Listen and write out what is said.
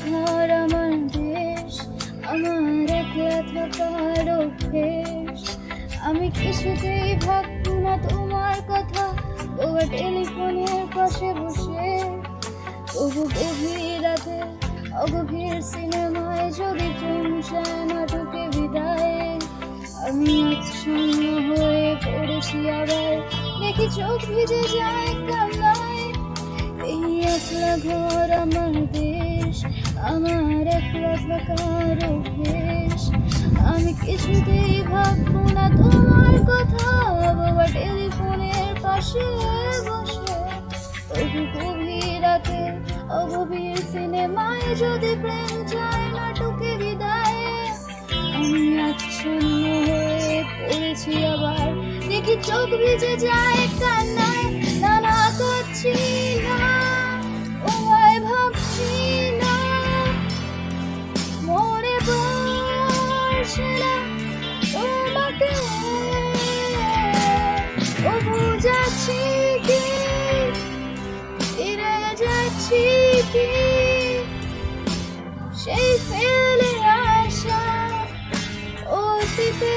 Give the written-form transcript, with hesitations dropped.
ঘর আমার দেশ, আমার একলা থাকার অভ্যেস। আমি কিছুতেই ভাববো না তোমার কথা, তবু টেলিফোনের পাশে বসে, তবু গভীর রাতে অগভীর সিনেমায় যদি প্রেম চায় নাটকে বিদায়। আমি আচ্ছন্ন হয়ে পড়েছি আবার, দেখি চোখ ভিজে যায় কান্নায়। এই একলা ঘর আমার দেশ, আমার একলা থাকার অভ্যেস। আমি কিছুতেই ভাববো না তোমার কথা, বাবা টেলিফোনের পাশে বসে, তবু গভীর রাতে অগভীর সিনেমায় যদি প্রেম চায় নাটকে বিদায়। আমি আচ্ছন্ন হয়ে পড়েছি আবার, দেখি চোখ ভিজে যায় কান্নায়। না করছি না, তোমায় ভাবছি না, মনে পড়ছে না তোমাকে, তবু যাচ্ছি কি, ফিরে যাচ্ছি কি সেই ফেলে আসা অতীতে।